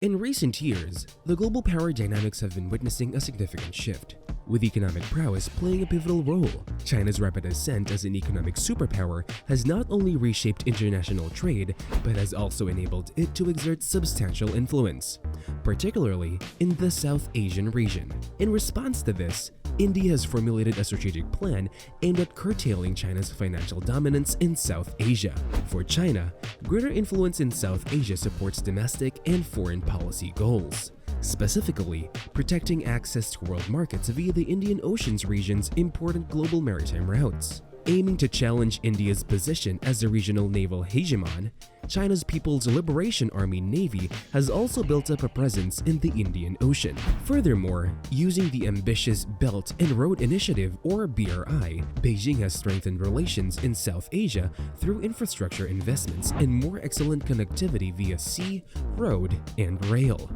In recent years, the global power dynamics have been witnessing a significant shift, with economic prowess playing a pivotal role. China's rapid ascent as an economic superpower has not only reshaped international trade, but has also enabled it to exert substantial influence, particularly in the South Asian region. In response to this, India has formulated a strategic plan aimed at curtailing China's financial dominance in South Asia. For China, greater influence in South Asia supports domestic and foreign policy goals, specifically protecting access to world markets via the Indian Ocean's region's important global maritime routes. Aiming to challenge India's position as a regional naval hegemon, China's People's Liberation Army Navy has also built up a presence in the Indian Ocean. Furthermore, using the ambitious Belt and Road Initiative or BRI, Beijing has strengthened relations in South Asia through infrastructure investments and more excellent connectivity via sea, road, and rail.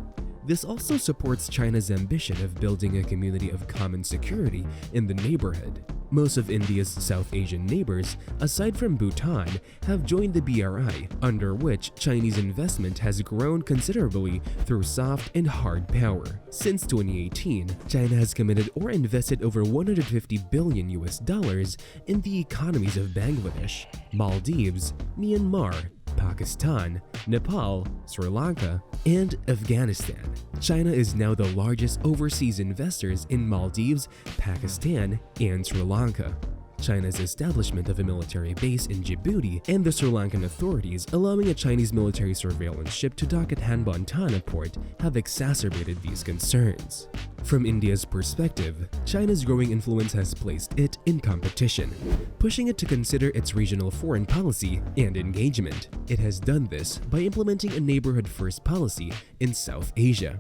This also supports China's ambition of building a community of common security in the neighborhood. Most of India's South Asian neighbors, aside from Bhutan, have joined the BRI, under which Chinese investment has grown considerably through soft and hard power. Since 2018, China has committed or invested over $150 billion in the economies of Bangladesh, Maldives, Myanmar, Pakistan, Nepal, Sri Lanka, and Afghanistan. China is now the largest overseas investors in Maldives, Pakistan, and Sri Lanka. China's establishment of a military base in Djibouti and the Sri Lankan authorities allowing a Chinese military surveillance ship to dock at Hanbantana port have exacerbated these concerns. From India's perspective, China's growing influence has placed it in competition, pushing it to consider its regional foreign policy and engagement. It has done this by implementing a neighborhood-first policy in South Asia.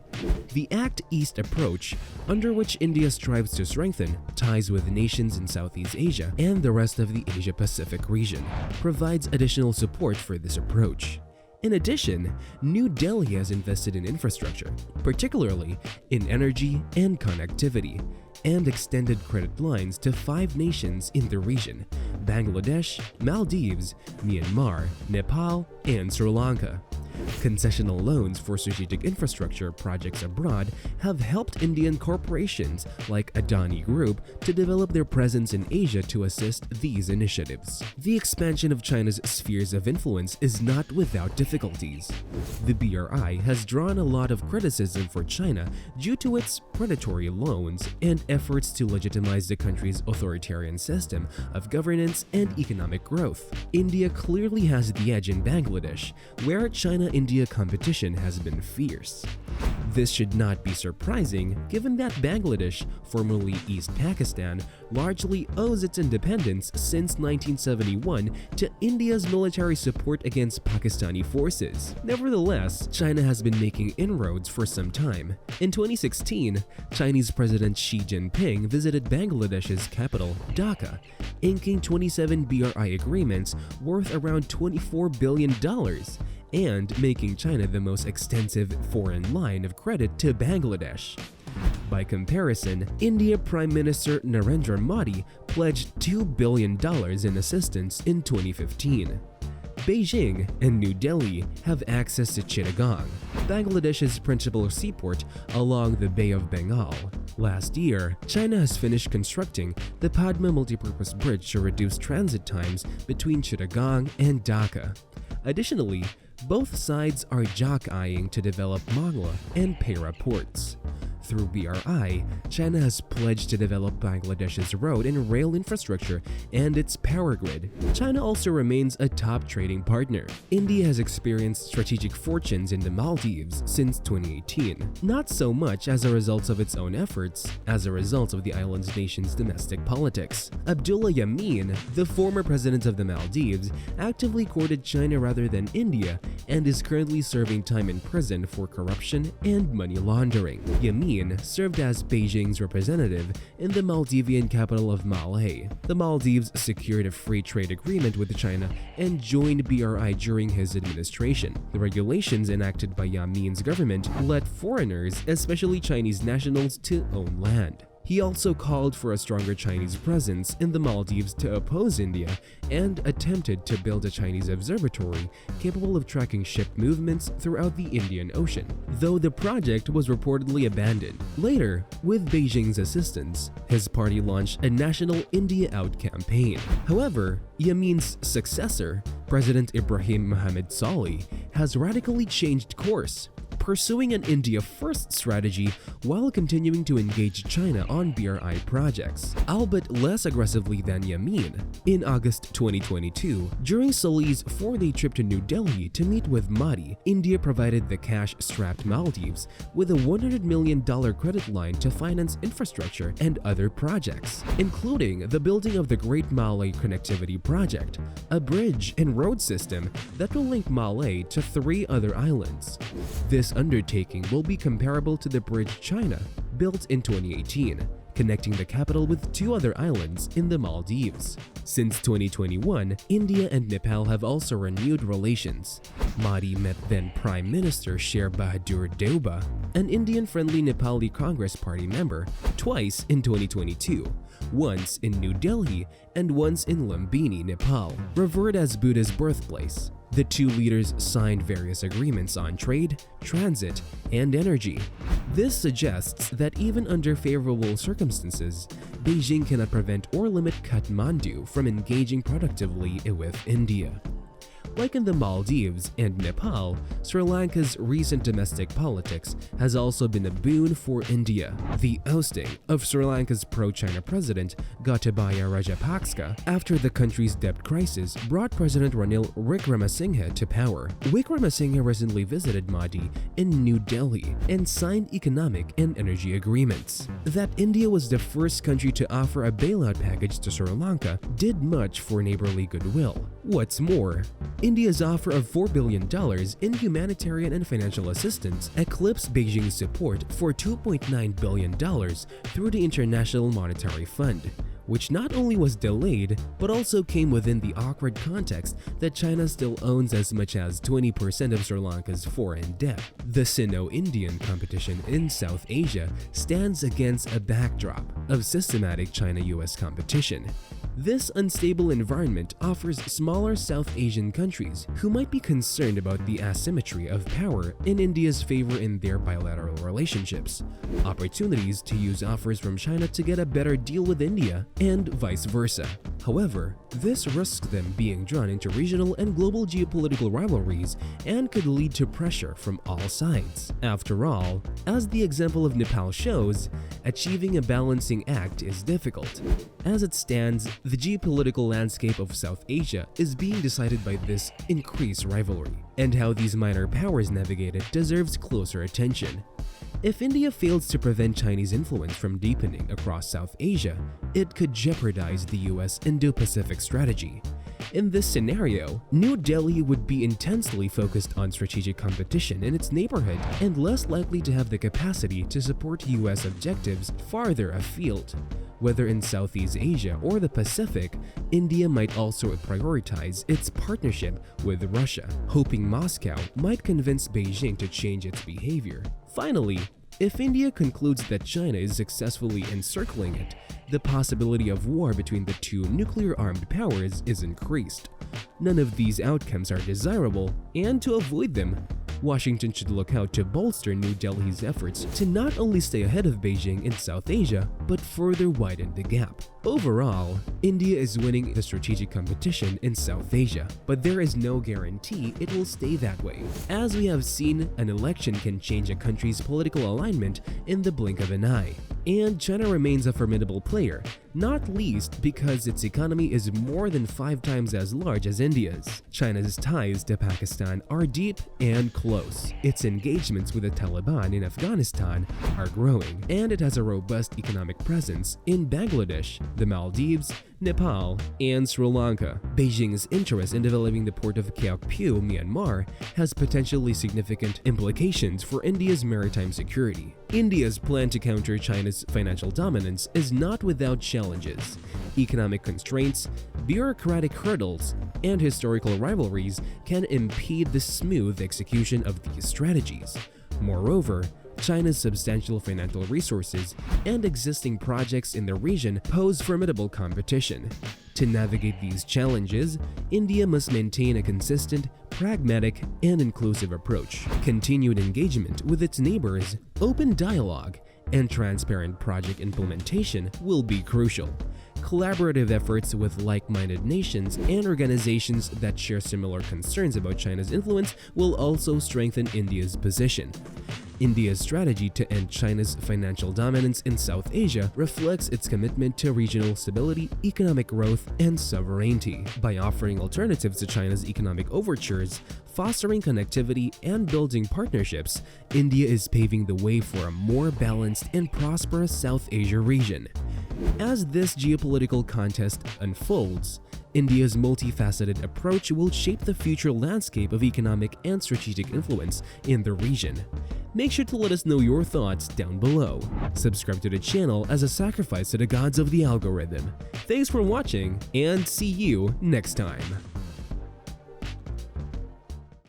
The Act East approach, under which India strives to strengthen ties with nations in Southeast Asia and the rest of the Asia-Pacific region, provides additional support for this approach. In addition, New Delhi has invested in infrastructure, particularly in energy and connectivity, and extended credit lines to 5 nations in the region: Bangladesh, Maldives, Myanmar, Nepal, and Sri Lanka. Concessional loans for strategic infrastructure projects abroad have helped Indian corporations like Adani Group to develop their presence in Asia to assist these initiatives. The expansion of China's spheres of influence is not without difficulties. The BRI has drawn a lot of criticism for China due to its predatory loans and efforts to legitimize the country's authoritarian system of governance and economic growth. India clearly has the edge in Bangladesh, where China-India competition has been fierce. This should not be surprising given that Bangladesh, formerly East Pakistan, largely owes its independence since 1971 to India's military support against Pakistani forces. Nevertheless, China has been making inroads for some time. In 2016, Chinese President Xi Jinping visited Bangladesh's capital, Dhaka, inking 27 BRI agreements worth around $24 billion, and making China the most extensive foreign line of credit to Bangladesh. By comparison, India Prime Minister Narendra Modi pledged $2 billion in assistance in 2015. Beijing and New Delhi have access to Chittagong, Bangladesh's principal seaport along the Bay of Bengal. Last year, China has finished constructing the Padma multipurpose bridge to reduce transit times between Chittagong and Dhaka. Additionally, both sides are jock-eyeing to develop Mangla and Pera ports. Through BRI, China has pledged to develop Bangladesh's road and rail infrastructure and its power grid. China also remains a top trading partner. India has experienced strategic fortunes in the Maldives since 2018, not so much as a result of its own efforts, as a result of the island's nation's domestic politics. Abdullah Yameen, the former president of the Maldives, actively courted China rather than India and is currently serving time in prison for corruption and money laundering. Yameen served as Beijing's representative in the Maldivian capital of Malé. The Maldives secured a free trade agreement with China and joined BRI during his administration. The regulations enacted by Yameen's government let foreigners, especially Chinese nationals, to own land. He also called for a stronger Chinese presence in the Maldives to oppose India and attempted to build a Chinese observatory capable of tracking ship movements throughout the Indian Ocean, though the project was reportedly abandoned. Later, with Beijing's assistance, his party launched a national India Out campaign. However, Yamin's successor, President Ibrahim Mohamed Salih, has radically changed course, pursuing an India-first strategy while continuing to engage China on BRI projects, albeit less aggressively than Yamin. In August 2022, during Salih's 4-day trip to New Delhi to meet with Modi, India provided the cash-strapped Maldives with a $100 million credit line to finance infrastructure and other projects, including the building of the Great Malay Connectivity Project, a bridge and road system that will link Malay to 3 other islands. This undertaking will be comparable to the bridge China built in 2018, connecting the capital with 2 other islands in the Maldives. Since 2021, India and Nepal have also renewed relations. Modi met then Prime Minister Sher Bahadur Deuba, an Indian-friendly Nepali Congress Party member, twice in 2022, once in New Delhi and once in Lumbini, Nepal, revered as Buddha's birthplace. The 2 leaders signed various agreements on trade, transit, and energy. This suggests that even under favorable circumstances, Beijing cannot prevent or limit Kathmandu from engaging productively with India. Like in the Maldives and Nepal, Sri Lanka's recent domestic politics has also been a boon for India. The ousting of Sri Lanka's pro-China president Gotabaya Rajapaksa after the country's debt crisis brought President Ranil Wickremesinghe to power. Wickremesinghe recently visited Modi in New Delhi and signed economic and energy agreements. That India was the first country to offer a bailout package to Sri Lanka did much for neighborly goodwill. What's more, India's offer of $4 billion in humanitarian and financial assistance eclipsed Beijing's support for $2.9 billion through the International Monetary Fund, which not only was delayed but also came within the awkward context that China still owns as much as 20% of Sri Lanka's foreign debt. The Sino-Indian competition in South Asia stands against a backdrop of systematic China-US competition. This unstable environment offers smaller South Asian countries who might be concerned about the asymmetry of power in India's favor in their bilateral relationships, opportunities to use offers from China to get a better deal with India, and vice versa. However, this risks them being drawn into regional and global geopolitical rivalries and could lead to pressure from all sides. After all, as the example of Nepal shows, achieving a balancing act is difficult. As it stands, the geopolitical landscape of South Asia is being decided by this increased rivalry, and how these minor powers navigate it deserves closer attention. If India fails to prevent Chinese influence from deepening across South Asia, it could jeopardize the US Indo-Pacific strategy. In this scenario, New Delhi would be intensely focused on strategic competition in its neighborhood and less likely to have the capacity to support US objectives farther afield. Whether in Southeast Asia or the Pacific, India might also prioritize its partnership with Russia, hoping Moscow might convince Beijing to change its behavior. Finally, if India concludes that China is successfully encircling it, the possibility of war between the 2 nuclear-armed powers is increased. None of these outcomes are desirable, and to avoid them, Washington should look out to bolster New Delhi's efforts to not only stay ahead of Beijing in South Asia, but further widen the gap. Overall, India is winning the strategic competition in South Asia, but there is no guarantee it will stay that way. As we have seen, an election can change a country's political alignment in the blink of an eye. And China remains a formidable player, not least because its economy is more than 5 times as large as India's. China's ties to Pakistan are deep and close. Its engagements with the Taliban in Afghanistan are growing, and it has a robust economic presence in Bangladesh, the Maldives, Nepal, and Sri Lanka. Beijing's interest in developing the port of Kyaukphyu, Myanmar, has potentially significant implications for India's maritime security. India's plan to counter China's financial dominance is not without challenges. Economic constraints, bureaucratic hurdles, and historical rivalries can impede the smooth execution of these strategies. Moreover, China's substantial financial resources and existing projects in the region pose formidable competition. To navigate these challenges, India must maintain a consistent, pragmatic, and inclusive approach. Continued engagement with its neighbors, open dialogue, and transparent project implementation will be crucial. Collaborative efforts with like-minded nations and organizations that share similar concerns about China's influence will also strengthen India's position. India's strategy to end China's financial dominance in South Asia reflects its commitment to regional stability, economic growth, and sovereignty. By offering alternatives to China's economic overtures, fostering connectivity, and building partnerships, India is paving the way for a more balanced and prosperous South Asia region. As this geopolitical contest unfolds, India's multifaceted approach will shape the future landscape of economic and strategic influence in the region. Make sure to let us know your thoughts down below. Subscribe to the channel as a sacrifice to the gods of the algorithm. Thanks for watching, and see you next time.